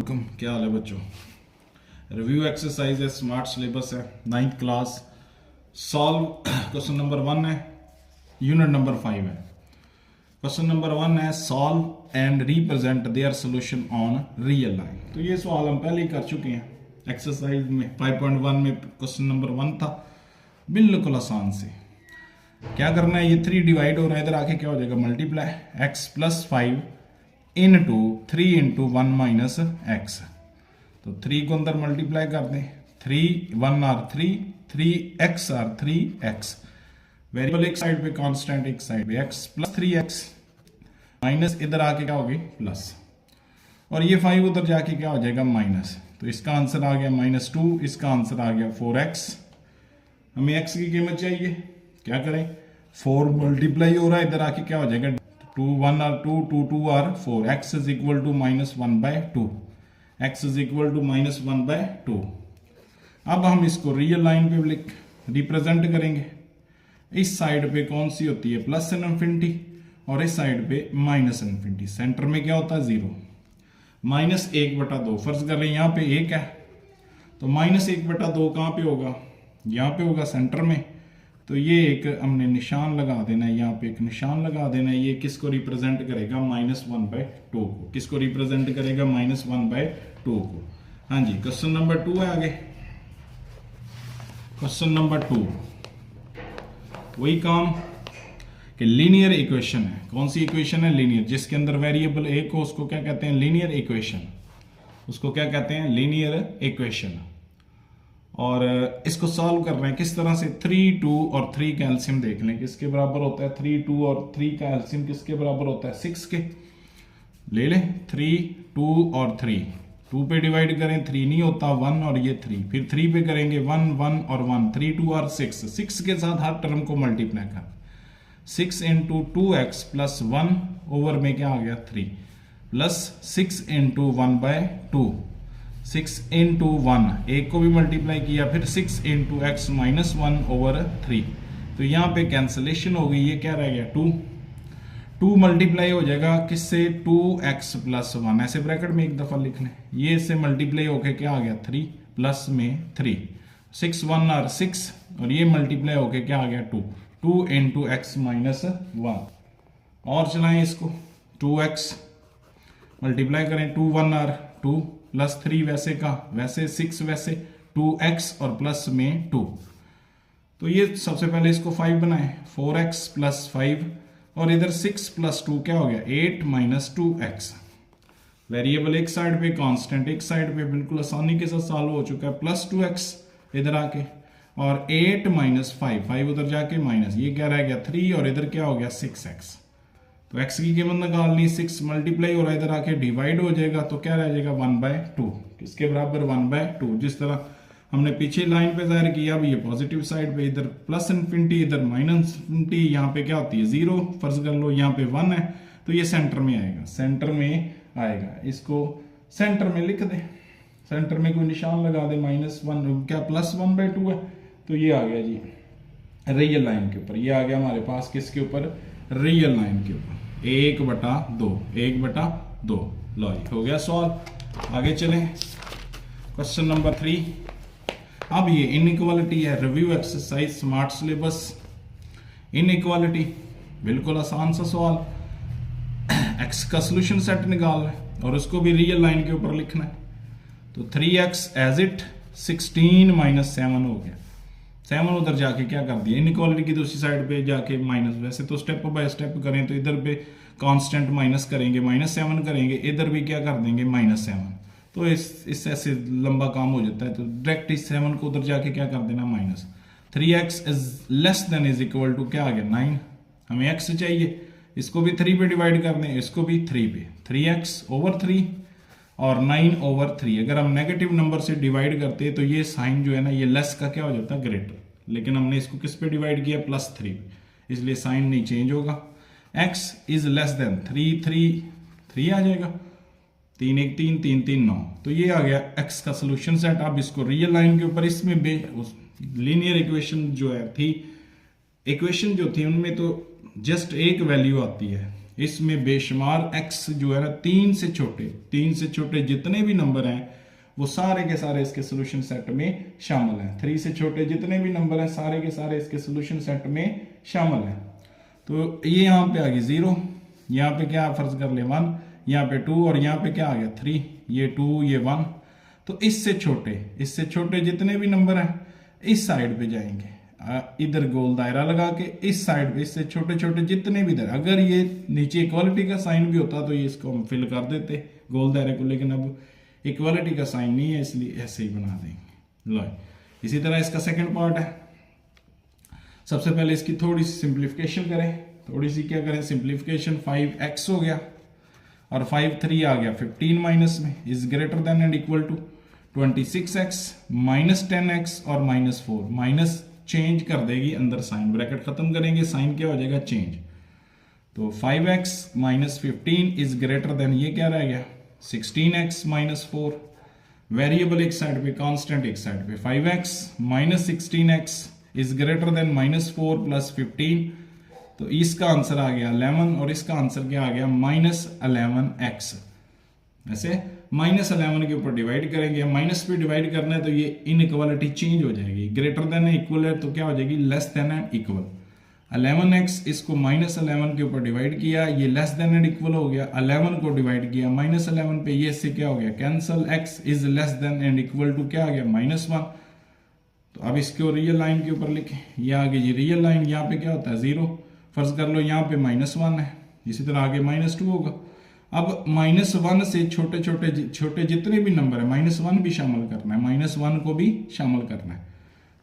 वालेकुम, क्या हाल है बच्चों। रिव्यू एक्सरसाइज है, स्मार्ट सिलेबस है, 9th class. Solve question number 1 है, यूनिट नंबर 5 है। क्वेश्चन नंबर 1 है solve and represent their solution on real line. तो ये सवाल हम पहले ही कर चुके हैं एक्सरसाइज में। 5.1 में क्वेश्चन नंबर 1 था, बिल्कुल आसान से। क्या करना है, ये 3 डिवाइड हो रहा है, इधर आके क्या हो जाएगा multiply x + 5 into 3 into 1 minus x. तो 3 को अंदर मल्टीप्लाई कर दें, 3 1 are 3, 3x are 3x। Variable एक साइड पे कांस्टेंट, एक साइड पे x + 3x माइनस इधर आके क्या होगी प्लस, और ये 5 उधर जाके क्या हो जाएगा माइनस। तो इसका आंसर आ गया -2, इसका आंसर आ गया 4x। हमें x की कीमत चाहिए, क्या करें, 4 मल्टीप्लाई हो रहा है, इधर आके क्या हो जाएगा 2 1 are 2, 2 2 are 4, x is equal to -1/2, x is equal to -1/2। अब हम इसको रियल लाइन पे रिप्रेजेंट करेंगे। इस साइड पे कौन सी होती है प्लस इनफिनिटी, और इस साइड पे माइनस इनफिनिटी। सेंटर में क्या होता है 0, -1/2। फर्ज कर रहे हैं यहाँ पे 1 है, तो -1/2 कहाँ पे होगा, यहाँ पे होगा सेंटर में। तो ये एक हमने निशान लगा देना है, यहाँ पे एक निशान लगा देना है। ये किसको रिप्रेजेंट करेगा -1/2 को, किसको रिप्रेजेंट करेगा -1/2 को। हाँ जी, क्वेश्चन नंबर 2 है आगे। क्वेश्चन नंबर 2 वही काम कि लीनियर इक्वेशन है। कौन सी इक्वेशन है, लीनियर, जिसके अंदर वेरिएबल एक हो उसको क्या कहते हैं लीनियर इक्वेशन, उसको क्या कहते हैं लीनियर इक्वेशन। और इसको सॉल्व कर रहे हैं किस तरह से, 3 2 और 3 का एलसीएम देख लें किसके बराबर होता है। 3 2 और 3 का एलसीएम किसके बराबर होता है 6 के। ले लें 3 2 और 3, 2 पे डिवाइड करें 3 नहीं होता, 1 और ये 3, फिर 3 पे करेंगे 1 1 और 1, 3 2 और 6, 6 के साथ हर टर्म को मल्टीप्लाई कर, 6 इंटू 2x + 1 ओवर में क्या आ गया 3, प्लस 6 इंटू 1/2, 6 इंटू 1, एक को भी मल्टीप्लाई किया, फिर 6 इंटू x -1/3। तो यहाँ पे कैंसलेशन हो गई, ये क्या रह गया 2, 2 मल्टीप्लाई हो जाएगा किससे 2x + 1, ऐसे ब्रैकेट में एक दफा लिख लें। ये इससे मल्टीप्लाई होके क्या आ गया 3, प्लस में 3, 6 1 आर 6, और ये मल्टीप्लाई होके क्या आ गया 2, 2 इंटू x -1। और चलाएं इसको, 2x मल्टीप्लाई करें, 2 1 आर 2, प्लस 3 वैसे का वैसे, 6 वैसे, 2x और प्लस में 2। तो ये सबसे पहले इसको 5 बनाए, 4x + 5, और इधर 6 + 2 क्या हो गया 8 - 2x। वेरिएबल एक साइड पे, कांस्टेंट एक साइड पे, बिल्कुल आसानी के साथ सॉल्व हो चुका है। +2x इधर आके, और 8 - 5, 5 उधर जाके माइनस, ये क्या रह गया 3, और इधर क्या हो गया 6x। तो x की कीमत निकालनी, 6 मल्टीप्लाई हो रहा है, इधर आके डिवाइड हो जाएगा, तो क्या रह जाएगा 1/2, किसके बराबर 1/2। जिस तरह हमने पीछे लाइन पे जाहिर किया, अब ये पॉजिटिव साइड पे, इधर प्लस इनफिनिटी, इधर माइनस इनफिनिटी, यहाँ पे क्या होती है 0, फर्ज कर लो यहाँ पे 1 है, तो ये सेंटर में आएगा, सेंटर में आएगा। इसको सेंटर में लिख दे, सेंटर में कोई निशान लगा दे, -1 क्या +1/2 है, तो ये आ गया जी रियल लाइन के ऊपर। ये आ गया हमारे पास किसके ऊपर, रियल लाइन के ऊपर, 1/2, 1/2। लो जी, हो गया सॉल्व। आगे चलें, क्वेश्चन नंबर 3। अब ये इनइक्वालिटी है, review exercise, smart syllabus, inequality, बिल्कुल आसान सा सवाल। x का सोल्यूशन सेट निकालना है और उसको भी रियल लाइन के ऊपर लिखना है। तो 3x एज इट 16 - 7 हो गया, 7 उधर जाके क्या कर दिया, इनइक्वालिटी की दूसरी साइड पे जाके माइनस। वैसे तो स्टेप बाय स्टेप करें तो इधर पे कांस्टेंट माइनस करेंगे, -7 करेंगे, इधर भी क्या कर देंगे -7। तो इस ऐसे लंबा काम हो जाता है, तो डायरेक्ट इस 7 को उधर जाके क्या कर देना माइनस। 3x < क्या आ गया 9। हमें x चाहिए, इसको भी 3 पे डिवाइड कर दें, इसको भी 3 पे, 3x/3 और 9/3। अगर हम नेगेटिव नंबर से डिवाइड करते तो ये साइन जो है ना, ये लेस का क्या हो जाता है ग्रेटर, लेकिन हमने इसको किस पे डिवाइड किया +3, इसलिए साइन नहीं चेंज होगा। x < 3, 3 आ जाएगा, 3 1 3 3 3 9। तो ये आ गया x का सोल्यूशन सेट। अब इसको रियल लाइन के ऊपर, इसमें लीनियर इक्वेशन जो है थी, इक्वेशन जो थी उनमें तो जस्ट एक वैल्यू आती है, इसमें बेशुमार x जो है ना 3 से छोटे जितने भी नंबर हैं वो सारे के सारे इसके सोल्यूशन सेट में शामिल हैं। 3 से छोटे जितने भी नंबर हैं सारे के सारे इसके सोल्यूशन सेट में शामिल हैं। तो ये यहाँ पे आ गई 0, यहाँ पे क्या फर्ज कर ले 1, यहाँ पे 2 और यहाँ पे क्या आ गया 3, ये 2 ये 1। तो इससे छोटे जितने भी नंबर हैं इस साइड पे जाएंगे, इधर गोल दायरा लगा के इस साइड पे इससे छोटे जितने भी इधर, अगर ये नीचे इक्वालिटी का साइन भी होता तो ये इसको हम फिल कर देते गोल दायरे को, लेकिन अब इक्वालिटी का साइन नहीं है इसलिए ऐसे ही बना देंगे। लो इसी तरह इसका सेकंड पार्ट है। सबसे पहले इसकी थोड़ी सी सिंप्लीफिकेशन करें, थोड़ी सी क्या करें सिंप्लीफिकेशन। 5x हो गया और 5 3 आ गया 15 माइनस में, is greater than and equal to 26x minus 10x और माइनस 4, माइनस चेंज कर देगी अंदर साइन, ब्रैकेट खत्म करेंगे साइन क्या हो जाएगा चेंज। तो 5x minus 15 is greater then ये क्या रह गया 16x माइनस 4, वेरिएबल एक साइड पे कांस्टेंट एक साइड पे। 5x minus 16x is greater then minus 4 plus 15, तो इसका आंसर आ गया 11 और इसका आंसर क्या आ गया माइनस 11x। ऐसे माइनस 11 के ऊपर डिवाइड करेंगे, माइनस पे डिवाइड करना है तो ये इनइक्वालिटी चेंज हो जाएगी, ग्रेटर देन इक्वल है तो क्या हो जाएगी less than and equal. 11x इसको माइनस 11 के ऊपर डिवाइड किया, ये लेस देन एंड इक्वल हो गया, 11 को डिवाइड किया माइनस 11 पे, ये इससे क्या हो गया cancel, x is less than and equal to क्या आ गया -1। तो अब इसको रियल लाइन के ऊपर लिखें, ये आगे ये रियल लाइन, यहाँ पे क्या होता है 0, फर्ज कर लो यहाँ पे -1 है, इसी तरह आगे -2 होगा। अब -1 से छोटे जितने भी नंबर है -1 भी शामिल करना है, -1 को भी शामिल करना है।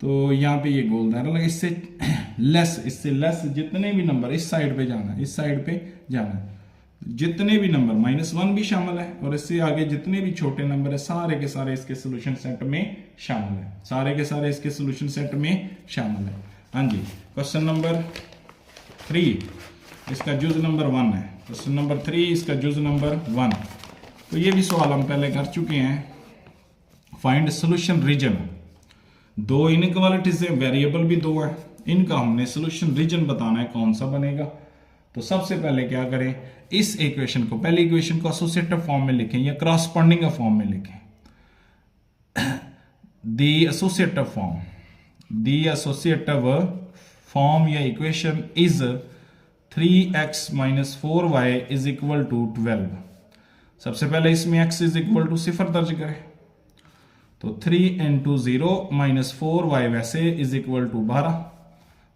तो यहाँ पे ये गोल दायरा लगा, इससे लेस जितने भी नंबर इस साइड पे जाना है, इस साइड पे जाना है, जितने भी नंबर -1 भी शामिल है और इससे आगे जितने भी छोटे नंबर है सारे के सारे इसके सोल्यूशन सेट में शामिल है, सारे के सारे इसके सोल्यूशन सेट में शामिल है। हाँ जी, क्वेश्चन नंबर 3 इसका जुज नंबर 1 है। क्वेश्चन नंबर 3 इसका जुज नंबर 1। तो ये भी सवाल हम पहले कर चुके हैं। फाइंड सोल्यूशन रीजन, दो इनइक्वालिटीज है, वेरिएबल भी दो है, इनका हमने सोल्यूशन रीजन बताना है कौन सा बनेगा। तो सबसे पहले क्या करें, इस इक्वेशन को, पहली इक्वेशन को एसोसिएटिव फॉर्म में लिखें या क्रॉसपोंडिंग फॉर्म में लिखें। द एसोसिएटिव फॉर्म या equation is 3x minus 4y is equal to 12। सबसे पहले इसमें x इज इक्वल टू 0 दर्ज करें, तो 3 इंटू 0 माइनस 4y वैसे इज इक्वल टू 12,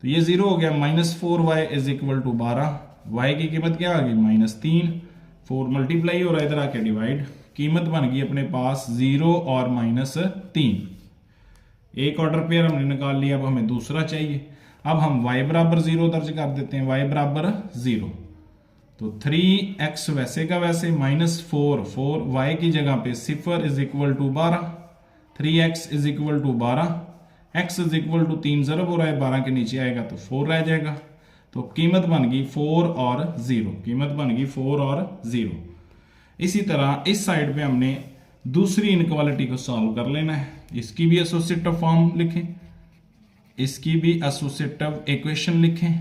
तो ये 0 हो गया, minus 4y is equal to 12, y की कीमत क्या आ गई -3, 4 मल्टीप्लाई हो रहा है इधर आके डिवाइड, कीमत बन गई अपने पास 0 और -3। एक ऑर्डर पेयर हमने निकाल लिया, अब हमें दूसरा चाहिए। अब हम y बराबर 0 दर्ज कर देते हैं, y बराबर 0, तो 3x वैसे का वैसे -4 y की जगह पे 0 is equal to 12, 3x is equal to 12, x is equal to 3 ज़रब हो रहा है 12 के नीचे आएगा तो 4 रह जाएगा, तो कीमत बन गई 4 और 0, कीमत बन गई 4 और 0। इसी तरह इस साइड पे हमने दूसरी इनइक्वालिटी को सॉल्व कर लेना है, इसकी भी एसोसिएटिव फॉर्म लिखें, इसकी भी एसोसिएटिव इक्वेशन लिखें।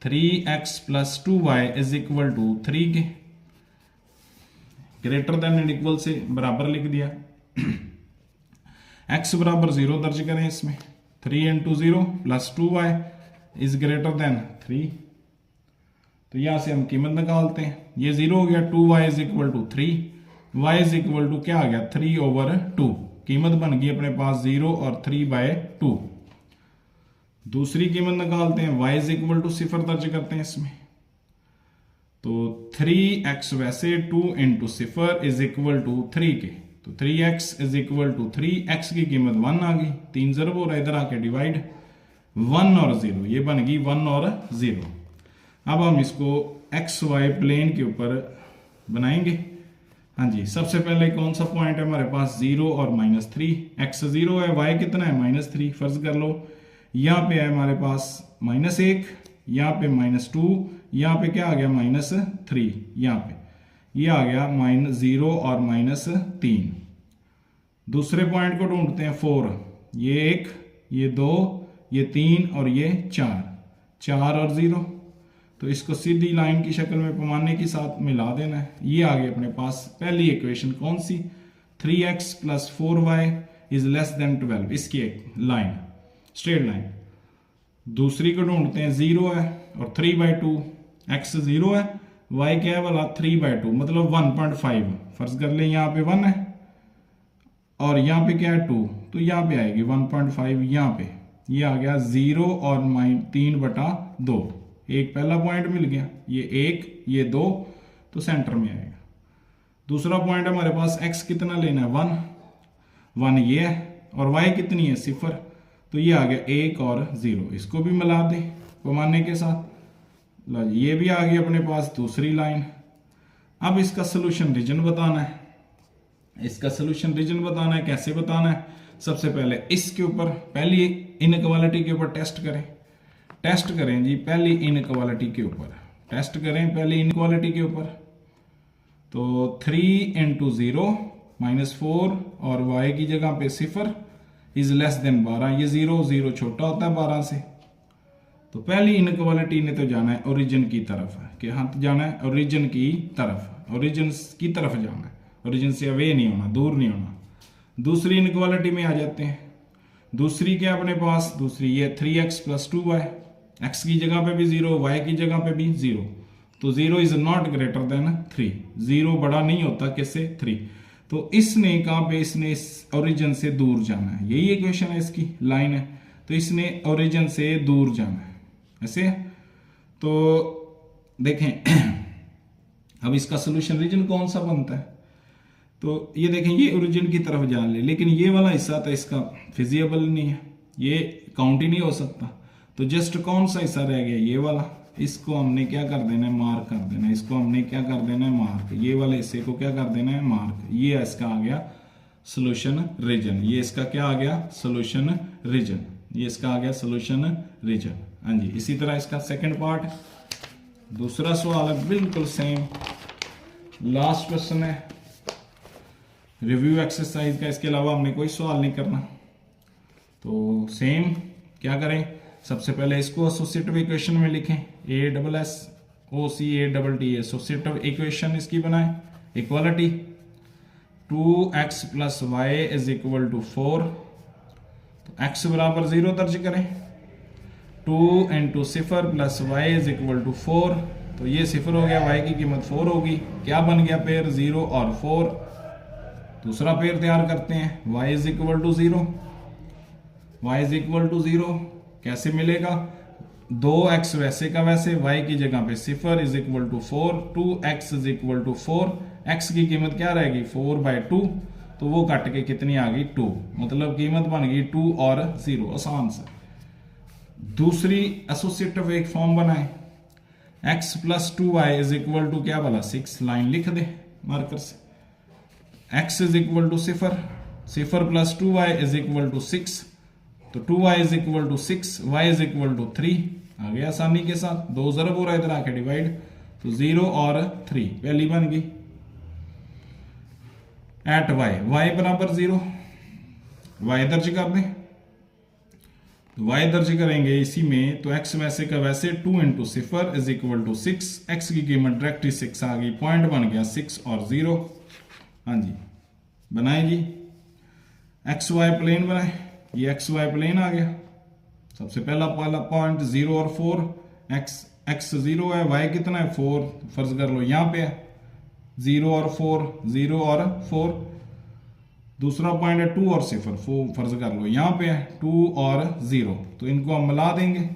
3x plus 2y is equal to 3 के ग्रेटर देन एंड इक्वल से बराबर लिख दिया। x बराबर 0 दर्ज करें इसमें, 3 into 0 plus 2y is greater then 3, तो यहां से हम कीमत निकालते हैं, ये 0 हो गया, 2y is equal to 3, y is equal to क्या आ गया 3/2, कीमत बन गई अपने पास 0 और 3/2। दूसरी कीमत निकालते हैं, y इज इक्वल टू 0 दर्ज करते हैं इसमें, तो 3x वैसे 2 इंटू 0 इज इक्वल टू 3 के, तो 3x is equal to 3x की कीमत 1 आ गई, 3 ज़रब हो रहा है इधर आके डिवाइड, 1 और 0, ये बन गई 1 और 0। अब हम इसको XY प्लेन के ऊपर बनाएंगे। हाँ जी, सबसे पहले कौन सा पॉइंट है हमारे पास 0 और -3, x 0 है, y कितना है -3, फर्ज कर लो यहाँ पे है हमारे पास -1, यहाँ पे -2, यहाँ पे क्या आ गया -3, यहाँ पे ये आ गया -0 और -3। दूसरे पॉइंट को ढूंढते हैं 4, ये 1, ये 2, ये 3 और ये 4, 4 और 0, तो इसको सीधी लाइन की शक्ल में पैमाने के साथ मिला देना है। ये आ गई अपने पास पहली इक्वेशन, कौन सी? 3x + 4y is less then 12, इसकी एक लाइन, स्ट्रेट लाइन। दूसरी को ढूंढते हैं, 0 है और 3/2, x 0 है, y क्या है वाला 3/2, मतलब 1.5। फर्ज कर ले यहाँ पे 1 है और यहाँ पे क्या है 2, तो यहाँ पे आएगी 1.5, यहाँ पे ये आ गया 0 और -3/2। एक पहला पॉइंट मिल गया, ये 1 ये 2, तो सेंटर में आएगा। दूसरा पॉइंट हमारे पास x कितना लेना है, 1 ये है, और y कितनी है 0, तो ये आ गया 1 और 0। इसको भी मिला दे पैमाने के साथ, लो ये भी आ गई अपने पास दूसरी लाइन। अब इसका सोल्यूशन रीजन बताना है। इसका सोल्यूशन रीजन बताना है, कैसे बताना है? सबसे पहले इसके ऊपर पहली इनइक्वालिटी के ऊपर टेस्ट करें जी, पहली इनइक्वालिटी के ऊपर टेस्ट करें, पहली इनइक्वालिटी के ऊपर। तो 3 × 0 -4 और y की जगह पे 0 इज लेस देन 12, ये 0 छोटा होता है 12 से। तो पहली इनइक्वालिटी ने तो जाना है ओरिजिन की तरफ, कि हाँ जाना है ओरिजिन की तरफ, ओरिजिन की तरफ जाना है, ओरिजिन से अवे नहीं होना, दूर नहीं होना। दूसरी इनइक्वालिटी में आ जाते हैं। दूसरी क्या अपने पास, दूसरी ये 3x + 2y, x की जगह पे भी 0, y की जगह पे भी 0, तो 0 इज नॉट ग्रेटर देन 3, 0 बड़ा नहीं होता किससे, 3। तो इसने कहाँ पे, इसने इस ओरिजिन से दूर जाना है, यही इक्वेशन है, इसकी लाइन है, तो इसने ओरिजिन से दूर जाना है, ऐसे। तो देखें अब इसका सोल्यूशन रीजन कौन सा बनता है, तो ये देखें ये ओरिजिन की तरफ जा ले, लेकिन ये वाला हिस्सा तो इसका फिजिबल नहीं है, ये काउंट ही नहीं हो सकता। तो जस्ट कौन सा हिस्सा रह गया, ये वाला, इसको हमने क्या कर देना है, मार्क कर देना है। इसको हमने क्या कर देना है, मार्क। ये वाले हिस्से को क्या कर देना है, मार्क। ये इसका आ गया सोल्यूशन रीजन, ये इसका क्या आ गया, सोल्यूशन रीजन, ये इसका आ गया सोल्यूशन रीजन। हाँ जी, इसी तरह इसका सेकंड पार्ट, दूसरा सवाल है बिल्कुल सेम, लास्ट क्वेश्चन है रिव्यू एक्सरसाइज का, इसके अलावा हमने कोई सवाल नहीं करना। तो सेम क्या करें, सबसे पहले इसको एसोसिएटिव इक्वेशन में लिखें, ASSOCATT एसोसिएटिव इक्वेशन इसकी बनाएं। इक्वालिटी 2x + y = 4, तो x बराबर 0 दर्ज करें। 2 × 0 + y = 4, तो ये 0 हो गया, y की कीमत 4 होगी। क्या बन गया पेयर, 0 और 4। दूसरा पेयर तैयार करते हैं, y = 0, y = 0 कैसे मिलेगा, 2x वैसे का वैसे, y की जगह पे 0 = 4, 2x = 4, x की कीमत क्या रहेगी 4/2, तो वो कट के कितनी आ गई 2, मतलब कीमत बन गई 2 और 0, आसान से। दूसरी एसोसिएटिव एक फॉर्म बनाए, x + 2y = क्या बोला 6, लाइन लिख दे मार्कर से। x = 0, 0 + 2y = 6, तो 2y = 6, y = 3 आ गया आसानी के साथ। 2 ज़रब हो रहा है इधर आके डिवाइड, तो 0 और 3 पहली बन गई। एट y बराबर 0, y दर्ज कर दें, तो y दर्ज करेंगे इसी में, तो x वैसे का वैसे 2 × 0 = 6, x की कीमत डायरेक्टली 6 आ गई, पॉइंट बन गया 6 और 0। हाँ जी बनाए जी, XY प्लेन बनाए, ये XY प्लेन आ गया। सबसे पहला पॉइंट 0 और 4, x 0 है, y कितना है 4, फर्ज कर लो यहाँ पे है 0 और 4, 0 और 4। दूसरा पॉइंट है 2 और 0, फर्ज कर लो यहाँ पे है 2 और 0, तो इनको हम मिला देंगे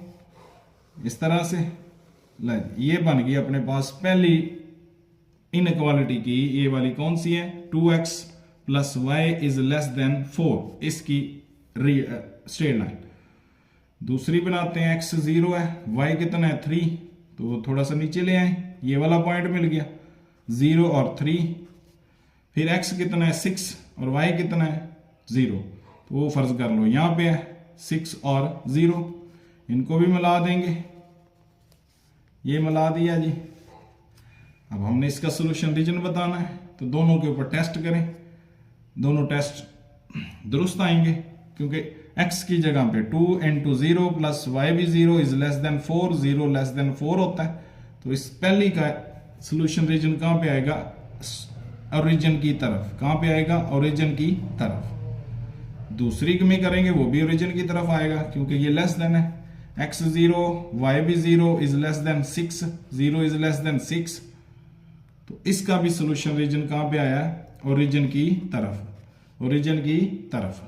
इस तरह से। ये बन गई अपने पास पहली इनइक्वालिटी की, ये वाली कौन सी है, 2x + y > 4, इसकी स्ट्रेट लाइन। दूसरी बनाते हैं, x 0 है, y कितना है 3, तो थोड़ा सा नीचे ले आए, ये वाला पॉइंट मिल गया 0 और 3। फिर x कितना है 6 और y कितना है 0, तो वो फर्ज कर लो यहाँ पे है 6 और 0, इनको भी मिला देंगे, ये मिला दिया जी। अब हमने इसका सोल्यूशन रीजन बताना है, तो दोनों के ऊपर टेस्ट करें, दोनों टेस्ट दुरुस्त आएंगे, क्योंकि x की जगह पे 2 × 0 + y भी 0 is less then 4, 0 less than 4 होता है, तो इस पहली का सोल्यूशन रीजन कहाँ पे आएगा, ओरिजिन की तरफ। कहाँ पे आएगा, ओरिजिन की तरफ। दूसरी में करेंगे वो भी ओरिजिन की तरफ आएगा क्योंकि ये लेस देन है, x 0 y भी 0 is less then 6, 0 is less then 6। तो इसका भी सोल्यूशन रीजन कहाँ पे आया, ओरिजिन की तरफ, ओरिजिन की तरफ।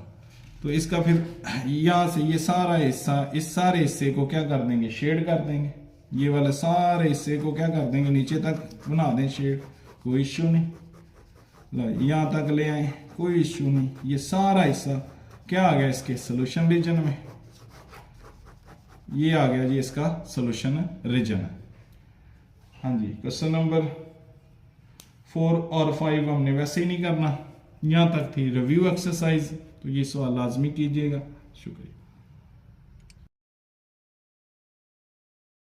तो इसका फिर यहां से ये सारा हिस्सा, इस सारे हिस्से को क्या कर देंगे, शेड कर देंगे। ये वाले सारे हिस्से को क्या कर देंगे, नीचे तक बना दें शेड, कोई इश्यू नहीं। यहां तक ले आए, कोई इश्यू नहीं। ये सारा हिस्सा क्या आ गया इसके सोल्यूशन रीजन में, ये आ गया जी इसका सोल्यूशन रीजन। हाँ जी, क्वेश्चन नंबर 4 और 5 हमने वैसे ही नहीं करना, यहां तक थी रिव्यू एक्सरसाइज, तो ये सवाल लाजमी कीजिएगा। शुक्रिया।